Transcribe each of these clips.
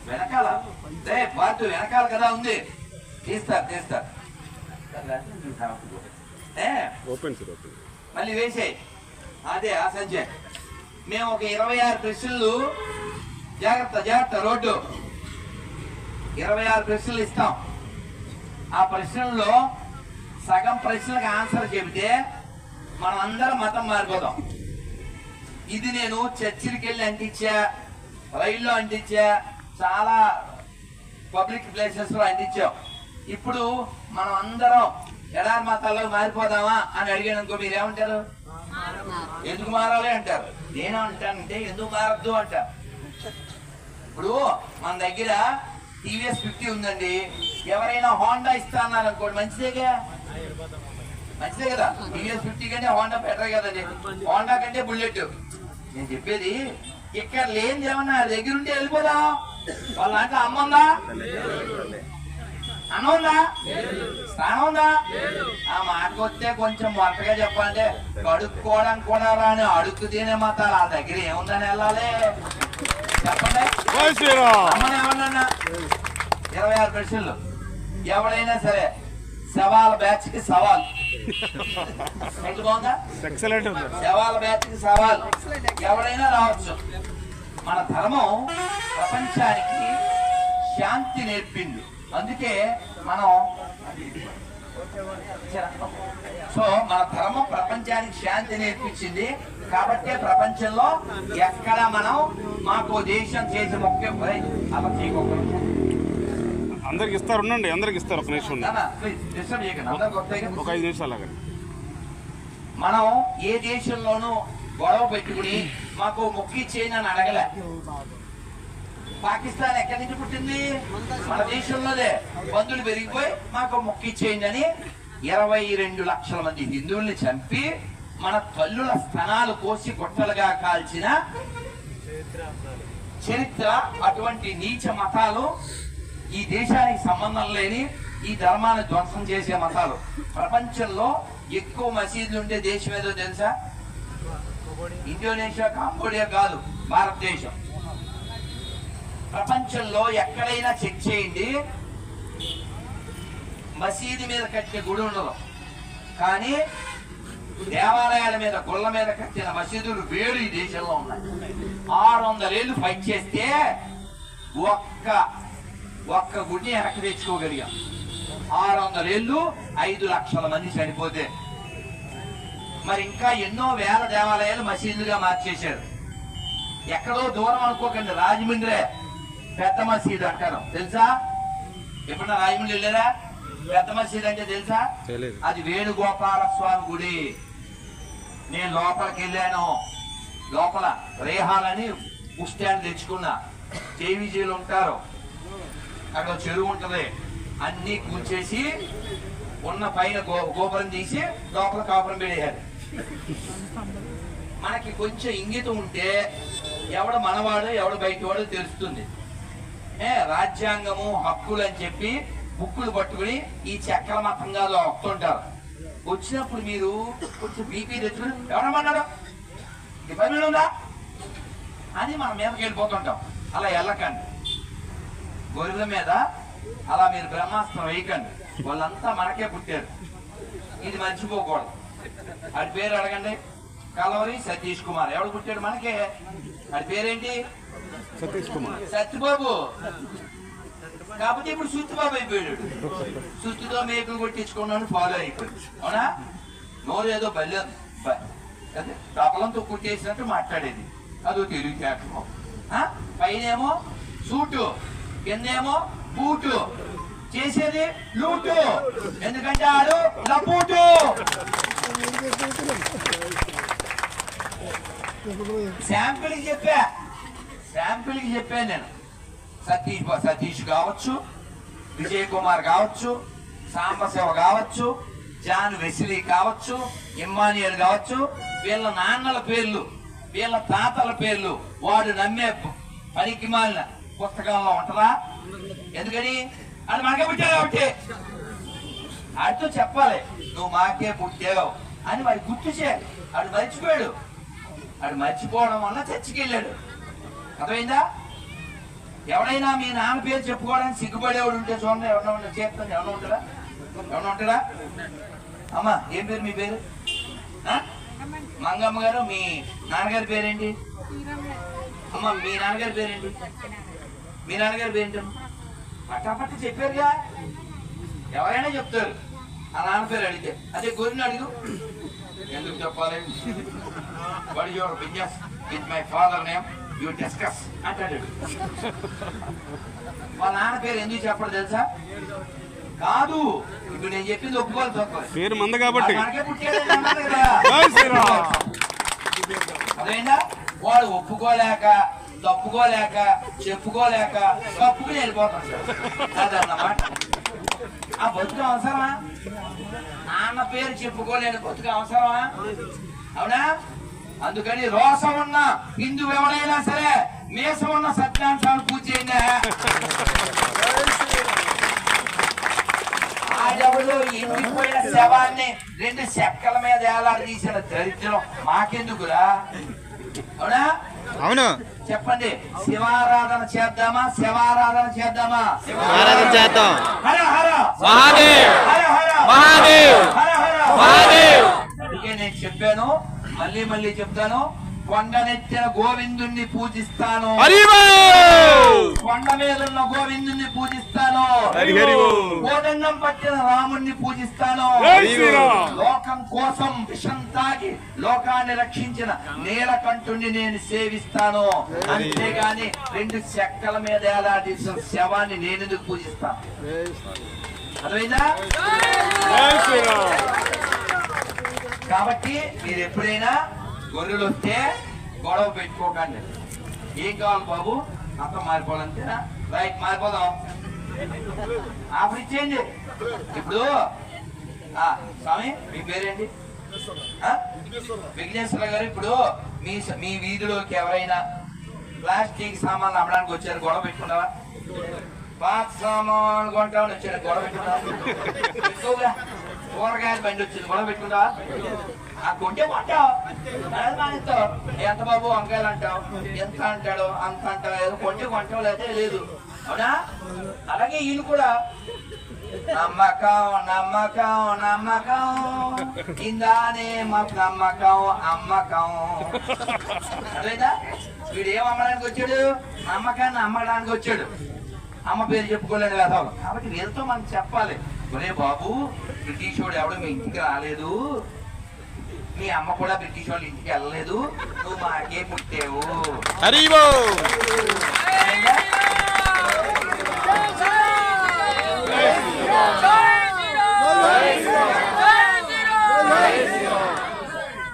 వెనకాల పార్టీ వెనకాల కదా ఉంది, తీస్తారు మళ్ళీ వేసేయి. అదే ఆ సంజయ్ మేము ఒక 26 ప్రశ్నలు, జాగ్రత్త రోడ్డు, 26 ప్రశ్నలు ఇస్తాం. ఆ ప్రశ్నల్లో సగం ప్రశ్నలకు ఆన్సర్ చెబితే మనం అందరం మతం మారిపోతాం. ఇది నేను చర్చిలకు వెళ్ళి అంటించా, రైల్లో అంటించా, చాలా పబ్లిక్ ప్లేసెస్ లో అంటించాం. ఇప్పుడు మనం అందరం ఎడారి మతాల్లో మారిపోదామా అని అడిగాను అనుకో, మీరు ఏమంటారు? ఎందుకు మారాలి అంటారు. నేనేమంటానంటే ఎందుకు మారద్దు అంటారు. ఇప్పుడు మన దగ్గర టీవీఎస్ 50 ఉందండి, ఎవరైనా హోండా ఇస్తా అన్నారు అనుకోండి, మంచిదే కదా. టీవీఎస్ 50 కంటే హోండా బెటర్ కదండి, హోండా కంటే బుల్లెట్. నేను చెప్పేది ఇక్కడ లేని ఏమన్నా దగ్గర ఉంటే వెళ్ళిపోదాం. వాళ్ళ దాంట్లో అమ్మ ఉందా, అన్న ఉందా, స్నానం ఉందా? ఆ మాటకు వస్తే కొంచెం మొట్టగా చెప్పాలంటే కడుక్కోవడానికి కూడా రాని అడుక్కు తినే మతాలు ఆ దగ్గర ఏముందని వెళ్ళాలి చెప్పండి. అమ్మని ఏమన్నా 26 ప్రశ్నలు. ఎవడైనా సరే సవాల్ బ్యాచ్ కి సవాల్, బాగుందా? సవాల్ బ్యాచ్ కి సవాల్, ఎవడైనా రావచ్చు. మన ధర్మం ప్రపంచానికి శాంతి నేర్పింది, అందుకే మన ధర్మం ప్రపంచానికి శాంతి నేర్పించింది. కాబట్టి ప్రపంచంలో ఎక్కడ మనం మాకు దేశం చేసే ముఖ్యం అలా చేయకూడదు. అందరికి ఇస్తారు, ఉండండి, అందరికి ఇస్తారు. ఒక నిమిషం, ఒక 5 నిమిషాలు. మనం ఏ దేశంలోనూ గొడవ పెట్టుకుని మాకు మొక్కి చేయని అని అడగలే. పాకిస్తాన్ ఎక్కడి నుంచి పుట్టింది? మన దేశంలోనే. బంధువులు పెరిగిపోయి మాకు మొక్కి చేయండి అని 22 లక్షల మంది హిందువుల్ని చంపి మన తల్లుల స్థనాలు కోసి గొట్టలుగా కాల్చిన చరిత్ర. అటువంటి నీచ మతాలు, ఈ దేశానికి సంబంధం లేని ఈ ధర్మాన్ని ధ్వంసం చేసే మతాలు. ప్రపంచంలో ఎక్కువ మసీదులు ఉండే దేశం ఏదో తెలుసా? ఇండోనేషియా, కాంబోడియా కాదు, భారతదేశం. ప్రపంచంలో ఎక్కడైనా చెక్ చేయండి, మసీదు మీద కట్టిన గుడి ఉండదు, కానీ దేవాలయాల మీద, గుళ్ళ మీద కట్టిన మసీదులు వేరు ఈ దేశంలో ఉన్నాయి. 600 ఏళ్ళు ఫైట్ చేస్తే ఒక్క గుడిని వెనక్కి తెచ్చుకోగలిగాం. 600 ఏళ్ళు 5 లక్షల మంది చనిపోతే. మరి ఇంకా ఎన్నో వేల దేవాలయాలు మసీదులుగా మార్చేశారు. ఎక్కడో దూరం అనుకోకండి, రాజమండ్రి పెద్ద మసీదు అంటారు, తెలుసా? ఎప్పుడన్నా రాజమండ్రి వెళ్ళారా? పెద్ద మసీదు అంటే తెలుసా? అది వేణుగోపాల స్వామి గుడి. నేను లోపలికి వెళ్ళాను. లోపల రేహాలని స్టాండ్ తెచ్చుకున్నా. జేవీజీలు ఉంటారు, అక్కడ చెరువు ఉంటది, అన్ని కూల్చేసి ఉన్న పైన గోపురం తీసి లోపల కాపురం పెట్టేయాలి. మనకి కొంచెం ఇంగితం ఉంటే ఎవడు మనవాడు ఎవడు బయటవాడు తెలుస్తుంది. రాజ్యాంగము, హక్కులు అని చెప్పి బుక్కులు పట్టుకుని ఈ చక్ర మతంగా వస్తుంటారు. వచ్చినప్పుడు మీరు కొంచెం బీపీ తెచ్చుకుని ఎవడమన్నాడు పని ఉందా అని మన మీదకి వెళ్ళిపోతుంటాం. అలా వెళ్ళకండి. గొర్రెల మీద అలా మీరు బ్రహ్మాస్త్రం వేయకండి. వాళ్ళంతా మనకే పుట్టారు, ఇది మర్చిపోకూడదు. వాడి పేరు అడగండి, కలవరి సతీష్ కుమార్. ఎవడు పుట్టాడు మనకే? వాడి పేరేంటి? సతీష్ కుమార్. సత్యబాబు. కాకపోతే ఇప్పుడు సుత్తిబాబు అయిపోయాడు. సుత్తితో మేకులు కొట్టించుకున్నాడు, ఫాలో అయిపోయాడు. అవునా? నోరు ఏదో బల్లి తపలంతో కుట్టేసినట్టు మాట్లాడేది, అదో తెలివితేటలో. పైనేమో సూటు, కిందేమో బూటు, చేసేది లూటు, ఎందుకంటే ఆడు లపూటు. శాంపిల్కి చెప్పా నేను. సతీష్ కావచ్చు, విజయ్ కుమార్ కావచ్చు, సాంబశివ కావచ్చు, జాన్ వెసిలీ కావచ్చు, ఇమ్మానియల్ కావచ్చు, వీళ్ళ నాన్నల పేర్లు, వీళ్ళ తాతల పేర్లు వాడు నమ్మే పనికి మాలిన పుస్తకంలో ఉంటదా? ఎందుకని? అది మనకే పుట్టావు కాబట్టి ఆడితో చెప్పాలి, నువ్వు మాకే పుట్టావు అని వాడి గుర్తు చేయాలి. వాడు మర్చిపోయాడు. అది మర్చిపోవడం వల్ల చర్చికి వెళ్ళాడు. అర్థమైందా? ఎవడైనా మీ నాన్న పేరు చెప్పుకోవడానికి సిగ్గుపడేవాడు ఉంటే చూడండి, ఎవరన్నా ఉంటే చేస్తాను. ఎవరన్నా ఉంటారా? అమ్మా ఏం పేరు మీ పేరు? మంగమ్మ గారు. మీ నాన్నగారి పేరేంటి? అమ్మ మీ నాన్నగారి పేరేంటి? మీ నాన్నగారి పేరేంటి? పట్టాపట్ట చెప్పారుగా, ఎవరైనా చెప్తారు. ఆ నాన్న పేరు అడిగితే అదే గోరిని అడుగు, ఎందుకు చెప్పాలి? What your business with my father name you discuss అంటాడు. వాళ్ళ నాన్న పేరు ఎందుకు చెప్పడం తెలుసా? కాదు, ఇప్పుడు నేను చెప్పింది ఒప్పుకోవాలి. పేరు మంద కాబట్టి అదేనా వాడు ఒప్పుకోలేక తప్పుకోలేక చెప్పుకోలేక తప్పుకుని వెళ్ళిపోతాడు. అదన్నమాట. ఆ బతుకు అవసరమా? నాన్న పేరు చెప్పుకోలేని బతుకు అవసరమా? అవునా? అందుకని రోసం ఉన్న హిందూ ఎవరైనా సరే మీసం ఉన్న సత్యాంశాలు పూజ చేయండి. ఆడెవడు ఎండిపోయిన శవాన్ని 2 చెక్కల మీద ఏలాడదీసిన దరిద్రం మాకెందుకురా? అవునా? అవును, చెప్పండి. శివారాధన చేద్దామా? శివారాధన చేద్దామా? ఆరాధన చేద్దాం. హర హర మహాదేవ్, హర హర మహాదేవ్, హర హర మహాదేవ్. అందుకే నేను చెప్పాను, మళ్ళీ చెప్తాను. కొండనెత్తిన గోవిందుణ్ణి పూజిస్తాను, కొండ మీద ఉన్న గోవిందుణ్ణి పూజిస్తాను, కోదండం పట్టిన రాముణ్ణి పూజిస్తాను, లోకం కోసం విషం తాగి లోకాన్ని రక్షించిన నీలకంఠుణ్ణి నేను సేవిస్తాను. అంతేగాని 2 చెక్కల మీద ఏలాడదీసిన శవాన్ని నేను ఎందుకు పూజిస్తాను? అర్థమైందా? కాబట్టి మీరు ఎప్పుడైనా గొర్రెలు వస్తే గొడవ పెట్టుకోకండి. ఏం కావాలి బాబు? అంతా మారిపోవాలంతేనా? రైట్, మారిపోదాం. ఆఫర్ ఇచ్చేయండి. ఇప్పుడు స్వామి మీ పేరేంటి? విఘ్నేశ్వర గారు. ఇప్పుడు మీ వీధిలోకి ఎవరైనా ప్లాస్టిక్ సామాన్లు అమ్మడానికి వచ్చారు, గొడవ పెట్టుకున్నావా? పాత సామాన్లు కొంటామని వచ్చారు, గొడవ పెట్టుకున్నావా? కూరగాయల బండి వచ్చింది, గొడవ పెట్టుకుంటావా? ఆ కొంటే కొంటావు, మానేస్తావు. ఎంత బాబు వంకాయలు అంటావు, ఎంత అంటాడు, అంత అంటావు. ఏదో కొంటే కొంటావు, లేదా లేదు. అవునా? అలాగే ఈయన కూడా నమ్మకం నమ్మకం నమ్మకం ఇందానే మాకు నమ్మకం అమ్మకం. అదేదా? వీడు ఏం అమ్మడానికి వచ్చాడు? నమ్మకాన్ని అమ్మడానికి వచ్చాడు. అమ్మ పేరు చెప్పుకోలేదు కదా. కాబట్టి వీరితో మనం చెప్పాలి, ఒరే బాబు బ్రిటిష్ వాడు ఎవడు మీ ఇంటికి రాలేదు, మీ అమ్మ కూడా బ్రిటిష్ వాళ్ళ ఇంటికి వెళ్ళలేదు, నువ్వు మాకే పుట్టావు.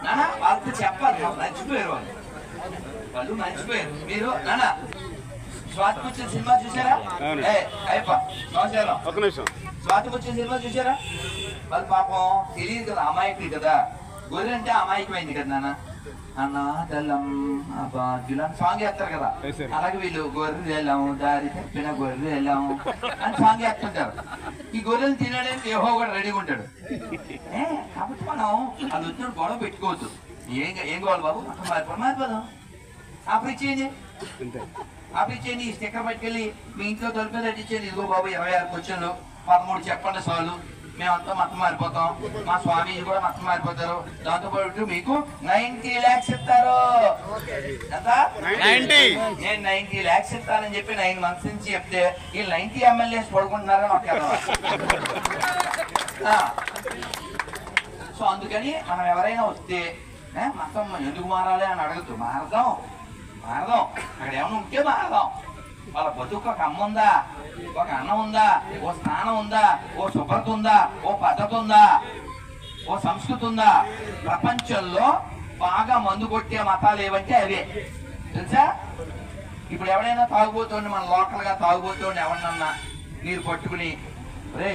నాన్న వాళ్ళతో చెప్పాలి, మర్చిపోయారు వాళ్ళు మర్చిపోయారు. మీరు నాన్న స్వాతిపుచ్చిన సినిమా చూసారా? స్వాతిపుచ్చిన సినిమా చూసారా? వాళ్ళు పాపం తెలియదు కదా, అమాయకులు కదా. గొర్రె అంటే అమాయకమైంది కదా నాన్న. అనాథలం అబాధ్యులు సాంగ్ వేస్తారు కదా. అలాగే వీళ్ళు గొర్రెలు వెళ్ళాము, దారి తప్పిన గొర్రెలు వెళ్ళాము అని సాంగ్ వేస్తుంటారు. ఈ గొర్రెలు తినడానికి యెహోవా కూడా రెడీగా ఉంటాడు. కాబట్టి మనం వాళ్ళు వచ్చినప్పుడు గొడవ పెట్టుకోవద్దు. ఏం కావాలి బాబు? మారిపోదాం. అప్పుడు ఇచ్చేయండి, అప్పుడు ఇచ్చేయండి. ఈ స్టిక్కర్ పట్టుకెళ్ళి మీ ఇంట్లో తలుపు మీద ఇచ్చేయండి. ఇదిగో బాబు 26 క్వశ్చన్లు, 13 చెప్పండి చాలు, మేమంతా మతం మారిపోతాం, మా స్వామీజీ కూడా మతం మారిపోతారు. దాంతో పాటు మీకు 90 lakhs ఇస్తారు. ఎంత? నేను 90 lakhs ఇస్తానని చెప్పి 9 months నుంచి చెప్తే ఈ 90 MLAs పడుకుంటున్నారని ఒక. సో అందుకని మనం ఎవరైనా వస్తే మతం ఎందుకు మారాలి అని అడగద్దు. మారదాం. అక్కడ ఏమైనా ఉంటే మారదాం. వాళ్ళ బతుకు ఒక అమ్మ ఉందా, ఒక అన్నం ఉందా, ఓ స్నానం ఉందా, ఓ శుభ్రత ఉందా, ఓ పద్ధతి ఉందా, ఓ సంస్కృతి ఉందా? ప్రపంచంలో బాగా మందు కొట్టే మతాలు ఏవంటే అవే, తెలుసా? ఇప్పుడు ఎవడైనా తాగుబోతోండి, మన లోకల్ గా తాగుబోతోండి ఎవరినన్నా మీరు పట్టుకుని రే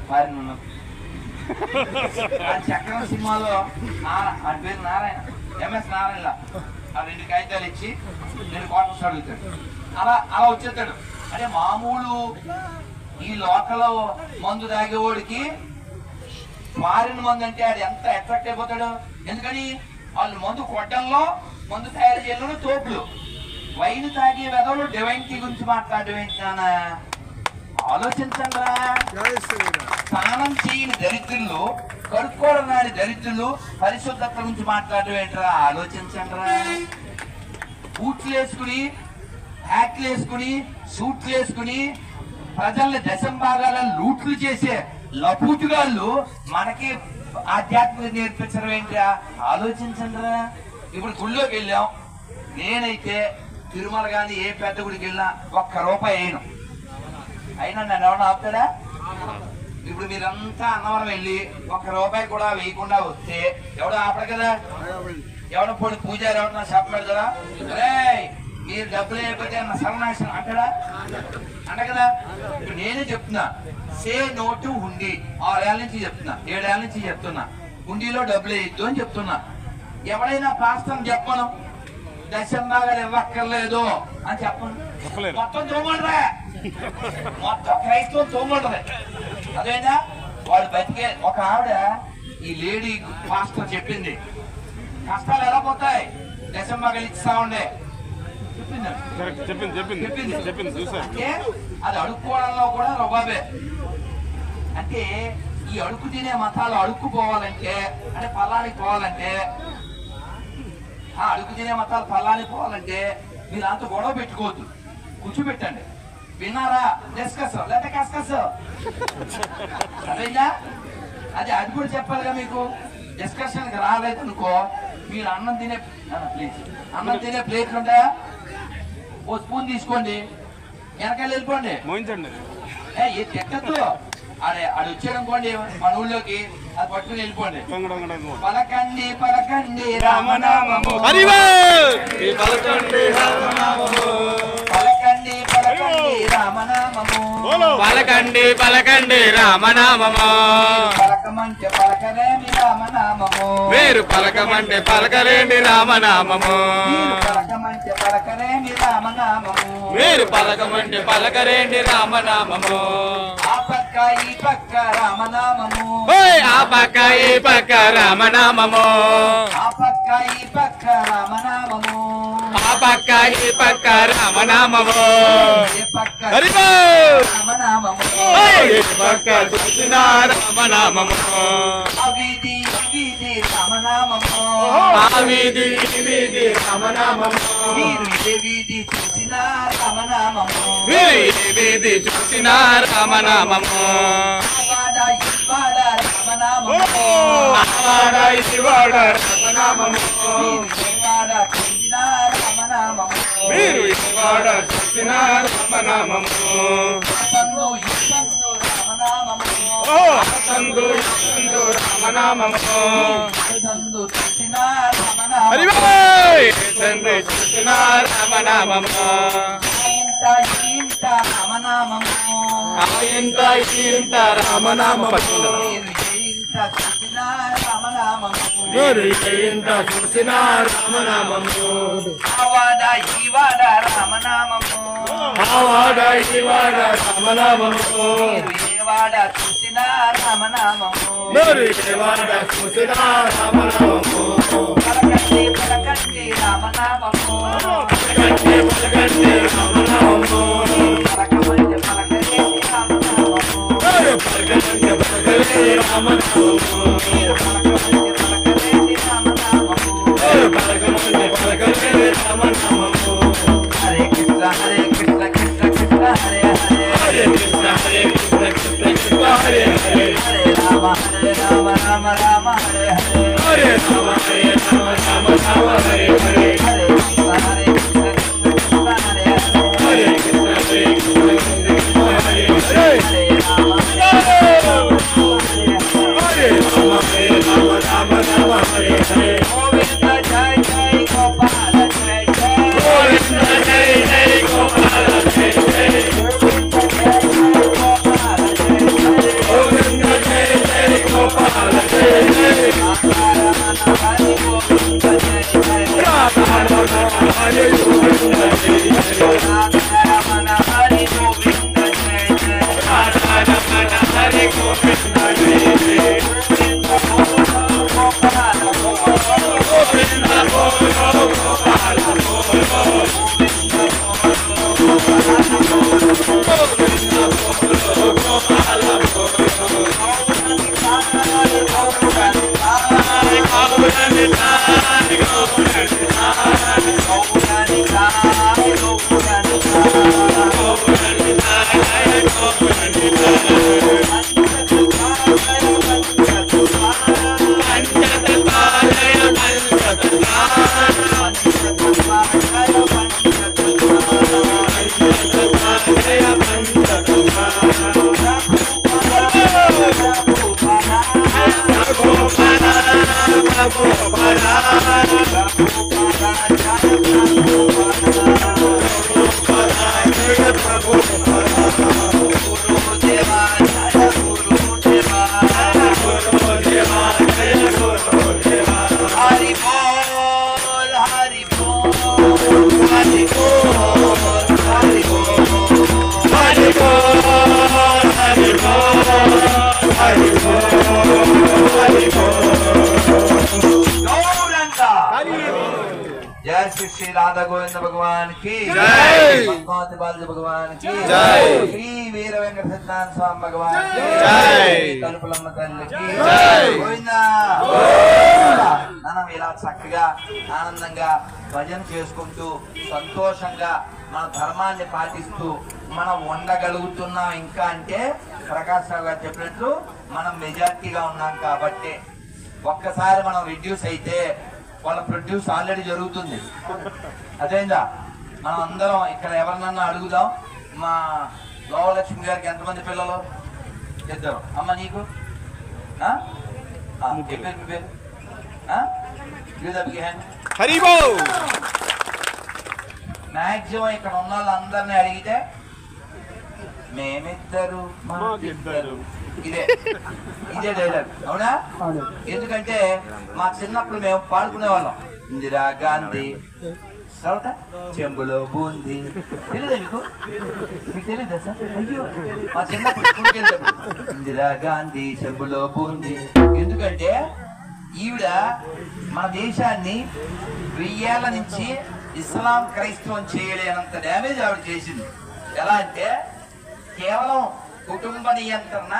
ఫారిన్ ఉన్నాం చక్రం సినిమాలో ఆ పేరు నారాయణ, MS నారాయణ, ఆ 2 కాగితాలు ఇచ్చి 2 క్వార్టర్స్ అడుగుతాడు. అలా వచ్చేస్తాడు. అంటే మామూలు ఈ లోకల్ మందు తాగేవాడికి ఫారిన్ మందు అంటే అది ఎంత అట్రాక్ట్ అయిపోతాడు. ఎందుకని వాళ్ళు మందు కొట్టంలో మందు తయారు చేయడంలో తోపులు. వైన్ తాగే వెదవులు డివైనిటీ గురించి మాట్లాడడం ఏంటన్నా? ఆలోచించండి. స్నానం చేయని దరిద్రులు, కడుక్కోవడం నాని దరిద్రులు పరిశుద్ధత గురించి మాట్లాడడం ఏంట్రా? ఆలోచించండి. బూట్లు వేసుకుని, హ్యాట్లు వేసుకుని, సూట్లు వేసుకుని ప్రజల్ని దశం భాగాలను లూట్లు చేసే లపూటుగాళ్ళు మనకి ఆధ్యాత్మిక నేర్పించడం ఏంట్రా? ఆలోచించండిరా. ఇప్పుడు గుళ్ళోకి వెళ్ళాం. నేనైతే తిరుమల కానీ ఏ పెద్ద గుడికి వెళ్ళినా ₹1 అయినా నన్ను ఎవరన్నా ఆపుతాడా? ఇప్పుడు మీరంతా అన్నవరం వెళ్ళి ₹1 కూడా వేయకుండా వస్తే ఎవడో ఆపడు కదా. ఎవడో పోనీ పూజారి ఎవడన్నా చెప్పాడు కదా, రే మీరు డబ్బులు అయిపోతే అన్న సర్వనాశనం అంటాడా? అంట కదా. ఇప్పుడు నేనే చెప్తున్నా, సే నో టు హుండీ. 6 ఏళ్ళ నుంచి చెప్తున్నా, 7 ఏళ్ళ నుంచి చెప్తున్నా, హుండీలో డబ్బులు వేయద్దు అని చెప్తున్నా. ఎవడైనా పాస్తం చెప్పను దశం భాగాలు ఇవ్వక్కర్లేదు అని చెప్పను. మొత్తం తోమండ్రా, మొత్తం క్రైస్తవం తోమండ్రే. అదేనా వాడు బతికే. ఒక ఆవిడ ఈ లేడీ పాస్టర్ చెప్పింది, కష్టాలు ఎలా పోతాయి దశం భాగాలు ఇస్తా ఉండే చెప్పింది. అంటే అది అడుక్కోవడంలో కూడా రబాబే. అంటే ఈ అడుక్కు తినే మతాలు అడుక్కుపోవాలంటే, అంటే పల్లానికి పోవాలంటే, అడుగు తినే మతాలు పల్లానికి పోవాలంటే మీరు అంత గొడవ పెట్టుకోవద్దు, కూర్చోబెట్టండి. విన్నారా? డిస్కస్ లేదా కస్కస్. అదేనా? అది కూడా చెప్పాలిగా మీకు. డిస్కషన్కి రాలేదనుకో, మీరు అన్నం తినే ప్లీజ్ అన్నం తినే ప్లేట్లు ఉంటాయా? ఓ స్పూన్ తీసుకోండి, వెనకాల వెళ్ళిపోండి. ఏ తెక్కద్దు. అదే అది వచ్చాడనుకోండి మన ఊళ్ళోకి, అది పట్టుకుని వెళ్ళిపోండి. పలకండి పలకండి రామనామము, పలకండి పలకండి రామనామము, పలకండి పలకండి రామనామము, పలకమంటే పలకలేని రామనామము, మీరు పలకమంటే పలకలేని రామనామము, పలకమంటే పలకలేని రామనామము, మీరు పలకమంటే పలకలేని రామనామము. ఆ పక్క ఈ పక్క రామనామము, ఆ పక్క ఈ పక్క రామనామము, ఆ పక్క ఈ పక్క రామనామము, ఆ పక్క ఈ పక్క రామనామము, ఏ పక్క హరిబో రామనామము, ఏ పక్క చూసిన రామనామము, అవిధి వీధి రామనామము, ఆ వీధి వీధి రామనామము, మీరు ఏ వీధి చూసిన రామనామము, మీరు ఏ వీధి చూసిన రామనామము, ఆవాడ ఇవాడ రామనామము, ఆవాడ ఇవాడ రామనామము, మీరు ఇవాడ చూసిన రామనామము, మీరు ఇవాడ చూసిన రామనామము, సందు ఇసందు రామనామము, సందు సందు రామనామము, సందు చూసిన రామనామము, హరిబోయ్ సందు చూసిన రామనామము, ఇంత ఇంత రామనామము, ఇంత ఇంత రామనామము, ఇంత చూసిన రామనామము, మీరు ఇంత చూసిన రామనామము, ఆవాడ ఇవాడ రామనామము, ఆవాడ ఇవాడ రామనామము, ఏవాడ చూసిన రామనామము, మీరు ఇవాడ చూసిన రామనామము, పలకండి పలకండి రామనామము, పలకండి పలకండి రామనామము, పలకమంటే పలకండి రామనామము, మీరు పలకండి పలకండి రామనామము, మీరు పలకమంటే పలకండి రామనామము, మీరు పలకండి పలకండి రామనామము, హరే కృష్ణ కృష్ణ కృష్ణ హరే హరే, హరే కృష్ణ కృష్ణ కృష్ణ హరే హరే, హరే రామ రామ రామ హరే హరే, హరే రామ రామ రామ హరే హరే, హరే కృష్ణ కృష్ణ కృష్ణ హరే హరే, హరే కృష్ణ కృష్ణ కృష్ణ హరే హరే, హరే రామ హరే రామ రామ రామ హరే హరే, గోవింద జయ జయ గోపాల జయ జయ, గోవింద జై జై గోపాల జై జై, గోవింద జయ జయ గోపాల జయ జయ, గోవింద జై జై రాధారమణ హరి గోవింద జయ జయ, రాధారమణ హరి గోవింద జయ జయ, రాధారమణ హరి గోవింద జై జై, గోవింద గోపాల గోపాల గోవింద जय श्री श्री राधा गोविंद भगवान की जय। भगवती बालाजी भगवान की जय। श्री वीर वेंकट सत्यानंद स्वामी भगवान की जय। कल्पलम्మ తల్లి की जय। గోవిందా మనం ఇలా చక్కగా ఆనందంగా భజన చేసుకుంటూ సంతోషంగా మన ధర్మాన్ని పాటిస్తూ మనం ఉండగలుగుతున్నాం ఇంకా అంటే ప్రకాశ్ రావు గారు చెప్పినట్లు మనం మెజారిటీగా ఉన్నాం కాబట్టి ఒక్కసారి మనం రిడ్యూస్ అయితే వాళ్ళ ప్రొడ్యూస్ ఆల్రెడీ జరుగుతుంది అదేందా మనం అందరం ఇక్కడ ఎవరినన్నా అడుగుదాం మా లోవలక్ష్మి గారికి ఎంతమంది పిల్లలు ఇద్దరు అమ్మ నీకు మాక్సిమం ఇక్కడ ఉన్న వాళ్ళందరినీ అడిగితే మేమిద్దరు మాకిద్దరు ఇదే డైలాగ్ అవునా ఎందుకంటే మా చిన్నప్పుడు మేము పాడుకునే వాళ్ళం ఇందిరా గాంధీ తర్వాత చెంబులో బూంది తెలియదా మీకు తెలీదా సార్ అయ్యో మా చిన్నప్పుడు స్కూల్కి వెళ్ళేటప్పుడు ఇందిరా గాంధీ చెంబులో బూంది ఎందుకంటే ఈవిడ మన దేశాన్ని 1000 ఏళ్ల నుంచి ఇస్లాం క్రైస్తవం చేయలేనంత డ్యామేజ్ ఆవిడ చేసింది ఎలా అంటే కేవలం కుటుంబ నియంత్రణ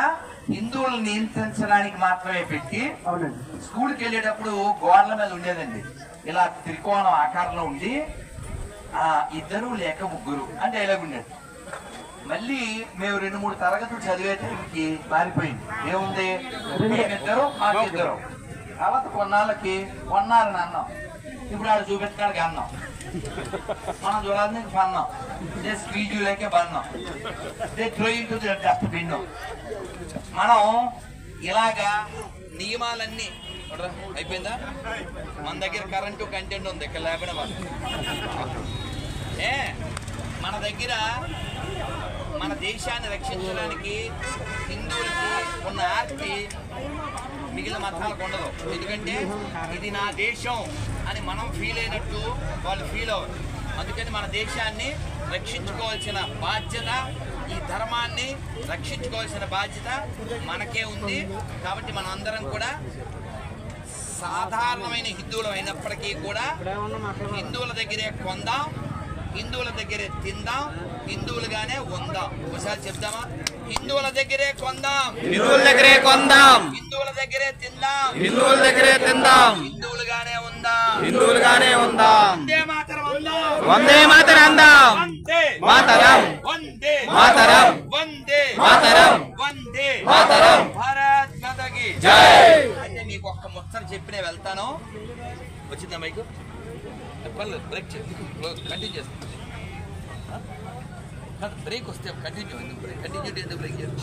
హిందువులను నియంత్రించడానికి మాత్రమే పెట్టి స్కూల్కి వెళ్ళేటప్పుడు గోడల మీద ఉండేదండి ఇలా త్రికోణం ఆకారంలో ఉండి ఇద్దరు లేక ముగ్గురు అంటే డైలాగ్ ఉండేది మళ్ళీ మేము 2-3 తరగతులు చదివే టైంకి మారిపోయింది ఏముంది మేమిద్దరు మాకిద్దరు తర్వాత కొన్నాళ్ళకి కొన్నారని అన్నాం ఇప్పుడు ఆడు చూపెట్టడానికి అన్నాం మనం చూడాలని అన్నాం స్క్వీజ్ లేకే బన్నాం థ్రోయింగ్ టు డస్ట్బిన్ మనం ఇలాగా నియమాలన్నీ అయిపోయిందా మన దగ్గర కరెంటు కంటెంట్ ఉంది ఇక్కడ లేకుండా మన దగ్గర మన దేశాన్ని రక్షించడానికి హిందువులకి ఉన్న ఆర్తి మిగిలిన మతాలకు ఉండదు ఎందుకంటే ఇది నా దేశం అని మనం ఫీల్ అయినట్టు వాళ్ళు ఫీల్ అవ్వరు అందుకని మన దేశాన్ని రక్షించుకోవాల్సిన బాధ్యత ఈ ధర్మాన్ని రక్షించుకోవాల్సిన బాధ్యత మనకే ఉంది కాబట్టి మనం అందరం కూడా సాధారణమైన హిందువులు అయినప్పటికీ కూడా హిందువుల దగ్గరే కొందాం హిందువుల దగ్గరే తిందాం హిందువులుగానే ఉందాం ఒకసారి చెప్తామా హిందువుల దగ్గరే కొందాం హిందువుల దగ్గరే కొందాం హిందువుల దగ్గరే తిందాం హిందువుల దగ్గరే తిందాం హిందువులుగానే ఉందాం హిందువులుగానే ఉందాం వందే మాతరం అందాం వందే మాతరం అందాం వందే మాతరం వందే మాతరం వందే మాతరం వందే మాతరం భారత్ మాతాకి జై. అయితే మీకు ఒక్క ముచ్చట చెప్పినే వెళ్తాను వచ్చిందా మైకు బ్రేక్ కంటిన్యూ చేస్తాను బ్రేక్ వస్తే కంటిన్యూ ఎందుకు బ్రేక్ చేయాలి